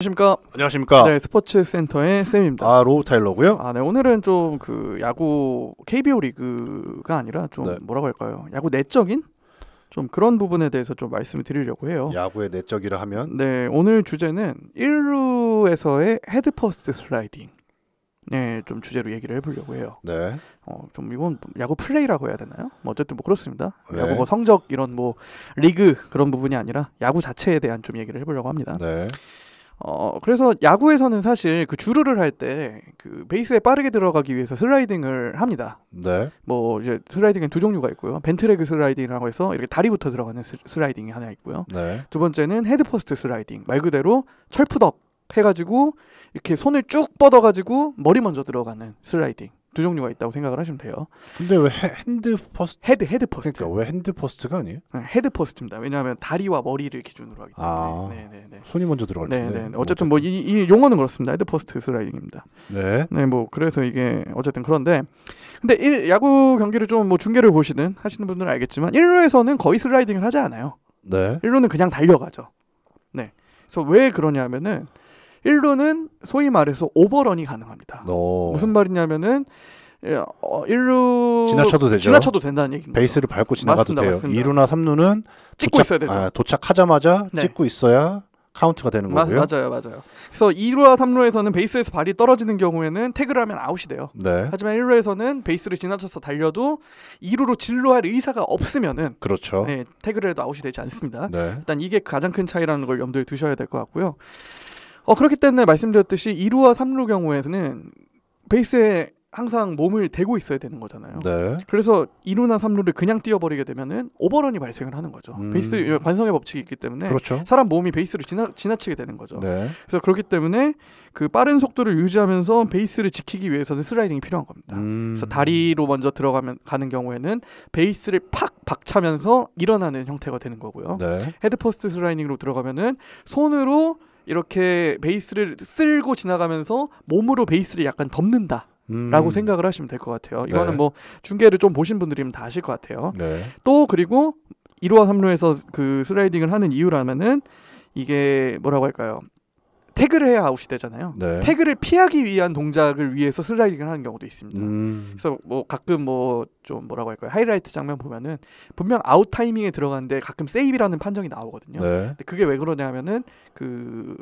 안녕하십니까. 안녕하십니까. 네, 스포츠 센터의 쌤입니다. 로우 타일러고요. 네, 오늘은 좀 그 야구 KBO 리그가 아니라 좀 뭐라고 할까요? 야구 내적인 좀 그런 부분에 대해서 좀 말씀을 드리려고 해요. 야구의 내적이라 하면 네, 오늘 주제는 1루에서의 헤드 퍼스트 슬라이딩. 네, 좀 주제로 얘기를 해보려고 해요. 네. 좀 이건 야구 플레이라고 해야 되나요? 뭐 어쨌든 뭐 그렇습니다. 네. 야구 뭐 성적 이런 뭐 리그 그런 부분이 아니라 야구 자체에 대한 좀 얘기를 해보려고 합니다. 네. 그래서 야구에서는 사실 그 주루를 할 때 그 베이스에 빠르게 들어가기 위해서 슬라이딩을 합니다. 네. 뭐 이제 슬라이딩은 두 종류가 있고요. 벤트레그 슬라이딩이라고 해서 이렇게 다리부터 들어가는 슬라이딩이 하나 있고요. 네. 두 번째는 헤드 퍼스트 슬라이딩. 말 그대로 철푸덕 해가지고 이렇게 손을 쭉 뻗어가지고 머리 먼저 들어가는 슬라이딩. 두 종류가 있다고 생각을 하시면 돼요. 근데 왜 핸드 퍼스트? 헤드 퍼스트. 그러니까 왜 핸드 퍼스트가 아니에요? 헤드 퍼스트입니다. 왜냐하면 다리와 머리를 기준으로 하기 때문에. 네네네. 손이 먼저 들어갈 텐데. 네. 어쨌든 뭐 이 용어는 그렇습니다. 헤드 퍼스트 슬라이딩입니다. 네. 네, 뭐 그래서 이게 어쨌든 그런데 근데 야구 경기를 좀 뭐 중계를 보시든 하시는 분들은 알겠지만 1루에서는 거의 슬라이딩을 하지 않아요. 네. 1루는 그냥 달려가죠. 네. 그래서 왜 그러냐면은 1루는 소위 말해서 오버런이 가능합니다. 무슨 말이냐면은 1루 지나쳐도 되죠. 지나쳐도 된다는 얘기입니다. 베이스를 밟고 지나가도 맞습니다, 돼요. 맞습니다. 2루나 3루는 찍고 있어야 되죠. 도착하자마자 네. 찍고 있어야 카운트가 되는 거고요. 맞아요. 그래서 2루와 3루에서는 베이스에서 발이 떨어지는 경우에는 태그를 하면 아웃이 돼요. 네. 하지만 1루에서는 베이스를 지나쳐서 달려도 2루로 진루할 의사가 없으면은 그렇죠. 네, 태그를 해도 아웃이 되지 않습니다. 네. 일단 이게 가장 큰 차이라는 걸 염두에 두셔야 될 것 같고요. 그렇기 때문에 말씀드렸듯이 2루와 3루 경우에는 베이스에 항상 몸을 대고 있어야 되는 거잖아요. 네. 그래서 2루나 3루를 그냥 뛰어버리게 되면은 오버런이 발생을 하는 거죠. 베이스 관성의 법칙이 있기 때문에 그렇죠. 사람 몸이 베이스를 지나치게 되는 거죠. 네. 그래서 그렇기 때문에 그 빠른 속도를 유지하면서 베이스를 지키기 위해서는 슬라이딩이 필요한 겁니다. 그래서 다리로 먼저 가는 경우에는 베이스를 팍 박차면서 일어나는 형태가 되는 거고요. 네. 헤드 퍼스트 슬라이딩으로 들어가면은 손으로 이렇게 베이스를 쓸고 지나가면서 몸으로 베이스를 약간 덮는다. 라고 생각을 하시면 될 것 같아요. 이거는 네. 뭐 중계를 좀 보신 분들이면 다 아실 것 같아요. 네. 또 그리고 1루와 3루에서 그 슬라이딩을 하는 이유라면은 이게 뭐라고 할까요? 태그를 해야 아웃이 되잖아요. 네. 태그를 피하기 위한 동작을 위해서 슬라이딩을 하는 경우도 있습니다. 그래서 뭐 가끔 뭐 좀 뭐라고 할까요? 하이라이트 장면 보면은 분명 아웃 타이밍에 들어가는데 가끔 세이브라는 판정이 나오거든요. 네. 근데 그게 왜 그러냐면은 그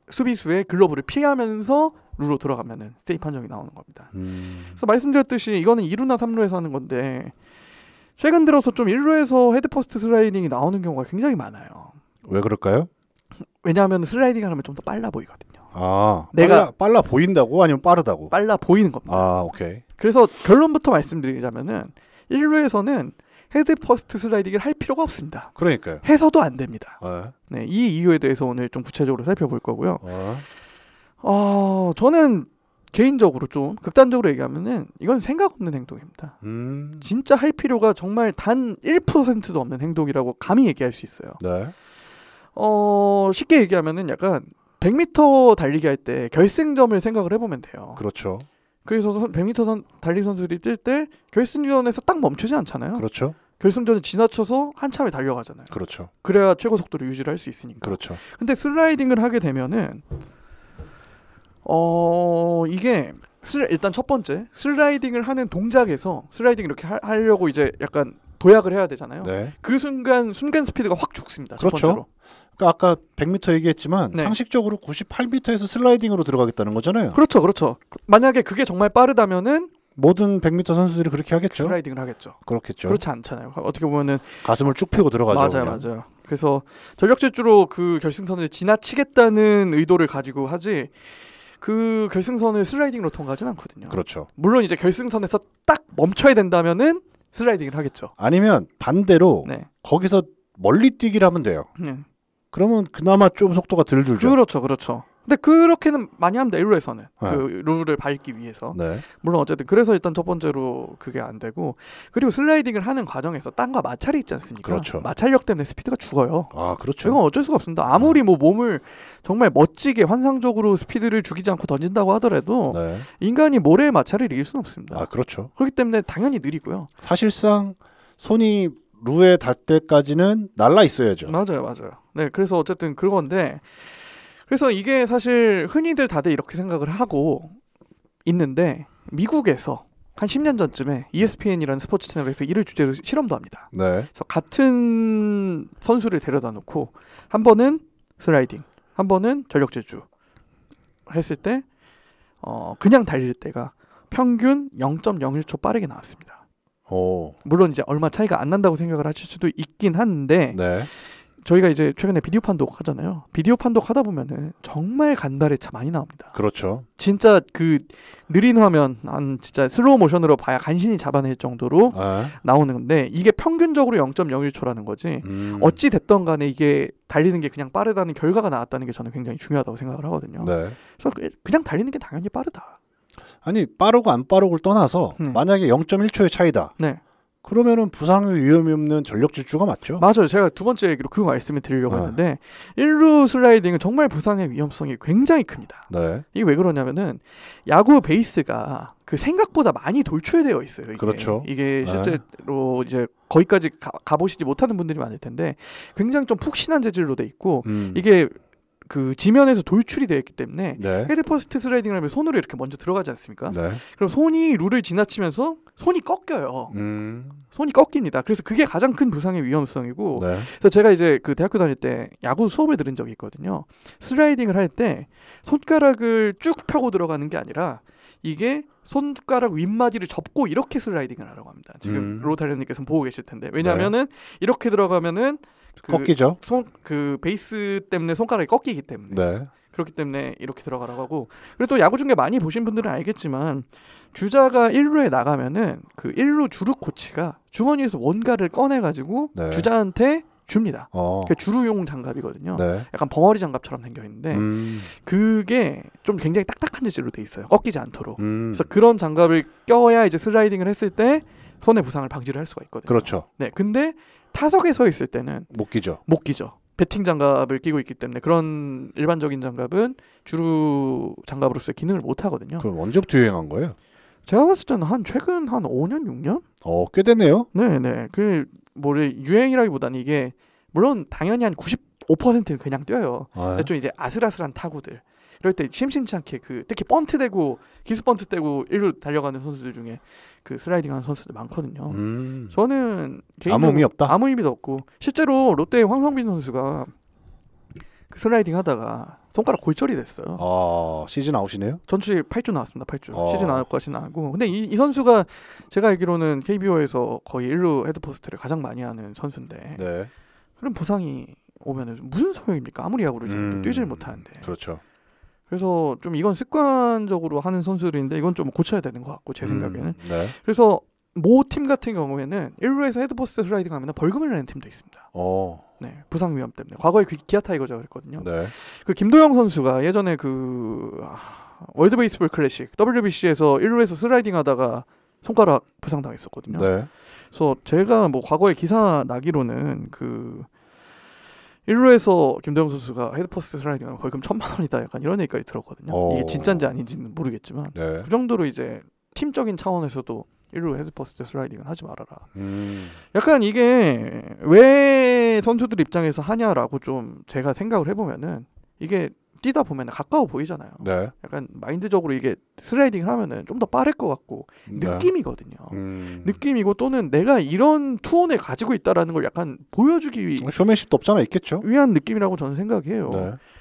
수비수의 글러브를 피하면서 루로 들어가면은 세이브 판정이 나오는 겁니다. 그래서 말씀드렸듯이 이거는 2루나 3루에서 하는 건데 최근 들어서 좀 1루에서 헤드 퍼스트 슬라이딩이 나오는 경우가 굉장히 많아요. 왜 그럴까요? 왜냐하면 슬라이딩을 하면 좀 더 빨라 보이거든요. 내가 빨라 보인다고 아니면 빠르다고? 빨라 보이는 겁니다. 오케이. 그래서 결론부터 말씀드리자면은 1루에서는 헤드 퍼스트 슬라이딩을 할 필요가 없습니다. 그러니까요. 해서도 안 됩니다. 네. 네, 이 이유에 대해서 오늘 좀 구체적으로 살펴볼 거고요. 저는 개인적으로 좀 극단적으로 얘기하면은 이건 생각 없는 행동입니다. 진짜 할 필요가 정말 단 1%도 없는 행동이라고 감히 얘기할 수 있어요. 네. 쉽게 얘기하면은 약간 100m 달리기 할 때 결승점을 생각을 해보면 돼요. 그렇죠. 그래서 100m 달리기 선수들이 뛸 때 결승전에서 딱 멈추지 않잖아요. 그렇죠. 결승전을 지나쳐서 한참을 달려가잖아요. 그렇죠. 그래야 최고 속도를 유지를 할 수 있으니까. 그렇죠. 근데 슬라이딩을 하게 되면은 이게 일단 첫 번째 슬라이딩을 하는 동작에서 슬라이딩 이렇게 하려고 이제 약간 도약을 해야 되잖아요. 네. 그 순간 스피드가 확 죽습니다. 첫 그렇죠. 번째로. 그러니까 아까 100m 얘기했지만 네. 상식적으로 98m에서 슬라이딩으로 들어가겠다는 거잖아요. 그렇죠. 만약에 그게 정말 빠르다면은 모든 100m 선수들이 그렇게 하겠죠. 슬라이딩을 하겠죠. 그렇겠죠. 그렇지 않잖아요. 어떻게 보면은 가슴을 쭉 펴고 들어가죠. 맞아요. 그래서 전력 질주로 그 결승선을 지나치겠다는 의도를 가지고 하지 그 결승선을 슬라이딩으로 통과하진 않거든요. 그렇죠. 물론 이제 결승선에서 딱 멈춰야 된다면은 슬라이딩을 하겠죠. 아니면 반대로 네. 거기서 멀리 뛰기를 하면 돼요. 그러면 그나마 좀 속도가 덜 줄죠. 그렇죠. 근데 그렇게는 많이 합니다. 1루에서는 네. 그 룰을 밟기 위해서. 네. 물론 어쨌든 그래서 일단 첫 번째로 그게 안 되고 그리고 슬라이딩을 하는 과정에서 땅과 마찰이 있지 않습니까? 그렇죠. 마찰력 때문에 스피드가 죽어요. 그렇죠. 이건 어쩔 수가 없습니다. 아무리 뭐 몸을 정말 멋지게 환상적으로 스피드를 죽이지 않고 던진다고 하더라도 네. 인간이 모래의 마찰을 이길 수는 없습니다. 그렇죠. 그렇기 때문에 당연히 느리고요. 사실상 손이 루에 닿을 때까지는 날라 있어야죠. 맞아요. 네, 그래서 어쨌든 그건데 그래서 이게 사실 흔히들 다들 이렇게 생각을 하고 있는데 미국에서 한 10년 전쯤에 ESPN이라는 스포츠 채널에서 이를 주제로 실험도 합니다. 네. 그래서 같은 선수를 데려다 놓고 한 번은 슬라이딩, 한 번은 전력 질주 했을 때 그냥 달릴 때가 평균 0.01초 빠르게 나왔습니다. 물론 이제 얼마 차이가 안 난다고 생각을 하실 수도 있긴 한데 네. 저희가 이제 최근에 비디오 판독 하잖아요. 비디오 판독 하다 보면은 정말 간발의 차 많이 나옵니다. 그렇죠. 진짜 그 느린 화면 한 진짜 슬로우 모션으로 봐야 간신히 잡아낼 정도로 나오는 건데 이게 평균적으로 0.01초라는 거지. 어찌 됐던 간에 이게 달리는 게 그냥 빠르다는 결과가 나왔다는 게 저는 굉장히 중요하다고 생각을 하거든요. 네. 그래서 그냥 달리는 게 당연히 빠르다. 아니 빠르고 안 빠르고를 떠나서 만약에 0.1초의 차이다. 네. 그러면은 부상의 위험이 없는 전력 질주가 맞죠? 맞아요. 제가 두 번째 얘기로 그 말씀을 드리려고 했는데 1루 슬라이딩은 정말 부상의 위험성이 굉장히 큽니다. 네. 이게 왜 그러냐면은 야구 베이스가 그 생각보다 많이 돌출되어 있어요. 이게. 그렇죠. 이게 실제로 이제 거기까지 가보시지 못하는 분들이 많을 텐데 굉장히 좀 푹신한 재질로 돼 있고 이게 그 지면에서 돌출이 되어 있기 때문에 헤드 퍼스트 슬라이딩을 하면 손으로 이렇게 먼저 들어가지 않습니까? 그럼 손이 룰을 지나치면서 손이 꺾여요. 손이 꺾입니다. 그래서 그게 가장 큰 부상의 위험성이고 그래서 제가 이제 그 대학교 다닐 때 야구 수업을 들은 적이 있거든요. 슬라이딩을 할 때 손가락을 쭉 펴고 들어가는 게 아니라 이게 손가락 윗마디를 접고 이렇게 슬라이딩을 하라고 합니다. 지금 로타리언님께서는 보고 계실 텐데 왜냐하면은 이렇게 들어가면은 꺾이죠. 그 베이스 때문에 손가락이 꺾이기 때문에 그렇기 때문에 이렇게 들어가라고 하고 그리고 또 야구 중계 많이 보신 분들은 알겠지만 주자가 1루에 나가면은 그 1루 주루 코치가 주머니에서 뭔가를 꺼내가지고 주자한테 줍니다. 그게 주루용 장갑이거든요. 약간 벙어리 장갑처럼 생겨 있는데 그게 좀 굉장히 딱딱한 재질로 돼 있어요. 꺾이지 않도록. 그래서 그런 장갑을 껴야 이제 슬라이딩을 했을 때 손의 부상을 방지를 할 수가 있거든요. 그렇죠. 네, 근데 타석에 서 있을 때는 못 끼죠. 배팅 장갑을 끼고 있기 때문에 그런 일반적인 장갑은 주루 장갑으로서의 기능을 못 하거든요. 그럼 언제부터 유행한 거예요? 제가 봤을 때는 최근 한 5년, 6년? 꽤 됐네요. 네. 그 유행이라기보다는 이게 물론 당연히 한 95%는 그냥 뛰어요. 근데 좀 이제 아슬아슬한 타구들 이럴 때 심심치 않게 특히 번트 대고 기수 번트 떼고 1루 달려가는 선수들 중에 그 슬라이딩하는 선수들 많거든요. 저는 아무 의미 없다. 아무 의미도 없고 실제로 롯데의 황성빈 선수가 그 슬라이딩 하다가 손가락 골절이 됐어요. 시즌 아웃이네요. 전체 8주 나왔습니다. 8주. 시즌 아웃까지는 아니고. 근데 이 선수가 제가 알기로는 KBO에서 거의 1루 헤드포스트를 가장 많이 하는 선수인데 그럼 부상이 오면은 무슨 소용입니까? 아무리 야구를 뛰질 못하는데. 그렇죠. 그래서 좀 이건 습관적으로 하는 선수들인데 이건 좀 고쳐야 되는 것 같고 제 생각에는. 그래서 모 팀 같은 경우에는 1루에서 헤드포스트 슬라이딩 하면 벌금을 내는 팀도 있습니다. 네, 부상 위험 때문에. 과거에 기아 타이거즈가 그랬거든요. 그 김도영 선수가 예전에 그 월드 베이스볼 클래식 WBC에서 1루에서 슬라이딩 하다가 손가락 부상 당했었거든요. 그래서 제가 뭐 과거에 기사 나기로는 그 1루에서 김도영 선수가 헤드퍼스트 슬라이딩하면 벌금 1,000만 원이다 약간 이런 얘기까지 들었거든요. 이게 진짜인지 아닌지는 모르겠지만 그 정도로 이제 팀적인 차원에서도 1루 헤드퍼스트 슬라이딩은 하지 말아라. 약간 이게 왜 선수들 입장에서 하냐라고 좀 제가 생각을 해보면은 이게 뛰다 보면 가까워 보이잖아요. 약간 마인드적으로 이게 슬라이딩을 하면은 좀 더 빠를 것 같고 느낌이거든요. 느낌이고 또는 내가 이런 투혼을 가지고 있다라는 걸 약간 보여주기 쇼맨십도 없잖아 있겠죠. 위한 느낌이라고 저는 생각해요.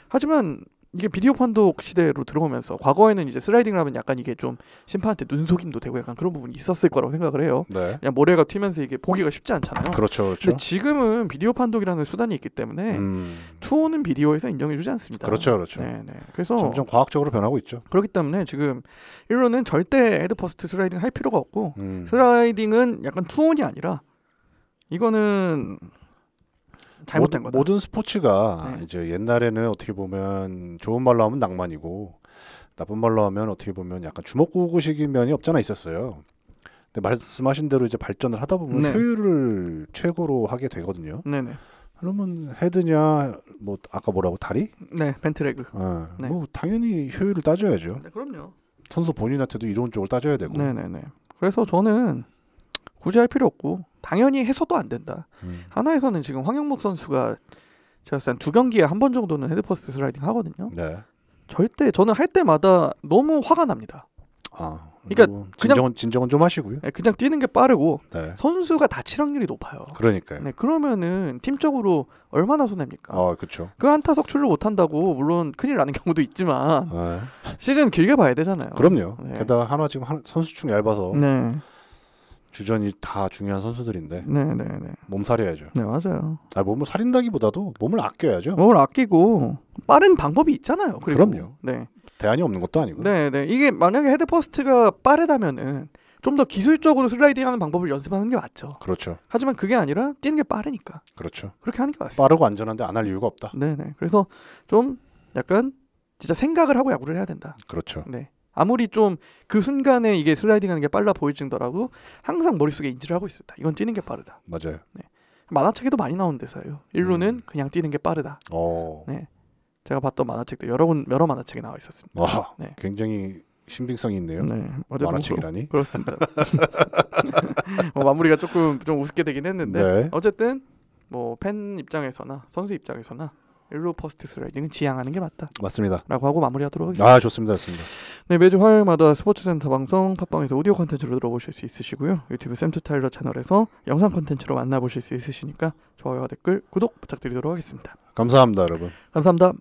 하지만 이게 비디오 판독 시대로 들어오면서 과거에는 이제 슬라이딩을 하면 약간 이게 좀 심판한테 눈속임도 되고 약간 그런 부분이 있었을 거라고 생각을 해요. 그냥 모래가 튀면서 이게 보기가 쉽지 않잖아요. 그렇죠. 근데 지금은 비디오 판독이라는 수단이 있기 때문에 투혼은 비디오에서 인정해주지 않습니다. 그렇죠. 그래서 점점 과학적으로 변하고 있죠. 그렇기 때문에 지금 1루는 절대 헤드퍼스트 슬라이딩 할 필요가 없고 슬라이딩은 약간 투혼이 아니라 이거는 잘못된 거다. 모든 스포츠가 이제 옛날에는 어떻게 보면 좋은 말로 하면 낭만이고 나쁜 말로 하면 어떻게 보면 약간 주먹구구식인 면이 없잖아 있었어요. 근데 말씀하신 대로 이제 발전을 하다 보면 효율을 최고로 하게 되거든요. 그러면 헤드냐 뭐 아까 뭐라고 다리? 벤트레그. 뭐 당연히 효율을 따져야죠. 그럼요. 선수 본인한테도 이론적으로 따져야 되고. 그래서 저는 굳이 할 필요 없고 당연히 해서도 안 된다. 하나에서는 지금 황영목 선수가 제가 한 2경기에 한 번 정도는 헤드 퍼스트 슬라이딩 하거든요. 네. 절대 저는 할 때마다 너무 화가 납니다. 그러니까 그냥 진정은 좀 하시고요. 네, 그냥 뛰는 게 빠르고 네. 선수가 다칠 확률이 높아요. 그러니까요. 네, 그러면은 팀적으로 얼마나 손해입니까? 그렇죠. 그 한 타석 출루 못 한다고 물론 큰일 나는 경우도 있지만 네. 시즌 길게 봐야 되잖아요. 그럼요. 네. 게다가 한화 지금 선수층 얇아서 네. 주전이 다 중요한 선수들인데 네. 몸살이야죠. 네, 맞아요. 몸을 살인다기보다도 몸을 아껴야죠. 몸을 아끼고 빠른 방법이 있잖아요. 그럼요. 네. 대안이 없는 것도 아니고. 네. 이게 만약에 헤드 퍼스트가 빠르다면은 좀 더 기술적으로 슬라이딩하는 방법을 연습하는 게 맞죠. 그렇죠. 하지만 그게 아니라 뛰는 게 빠르니까. 그렇죠. 그렇게 하는 게 맞습니다. 빠르고 안전한데 안 할 이유가 없다. 네. 그래서 좀 약간 진짜 생각을 하고 야구를 해야 된다. 그렇죠. 네. 아무리 좀 그 순간에 이게 슬라이딩하는 게 빨라 보일지더라도 항상 머릿속에 인지를 하고 있었다. 이건 뛰는 게 빠르다. 맞아요. 네. 만화책에도 많이 나오는 대사예요. 1루는 그냥 뛰는 게 빠르다. 네. 제가 봤던 만화책도 여러 만화책에 나와 있었습니다. 네. 굉장히 신빙성이 있네요. 네. 만화책이라니. 그렇습니다. 마무리가 조금 좀 우습게 되긴 했는데 네. 어쨌든 뭐 팬 입장에서나 선수 입장에서나 1루 퍼스트 슬라이딩은 지향하는 게 맞다. 맞습니다. 라고 하고 마무리하도록 하겠습니다. 좋습니다. 네, 매주 화요일마다 스포츠센터 방송 팟빵에서 오디오 콘텐츠로 들어보실 수 있으시고요. 유튜브 샘투 타일러 채널에서 영상 콘텐츠로 만나보실 수 있으시니까 좋아요와 댓글, 구독 부탁드리도록 하겠습니다. 감사합니다, 여러분. 감사합니다.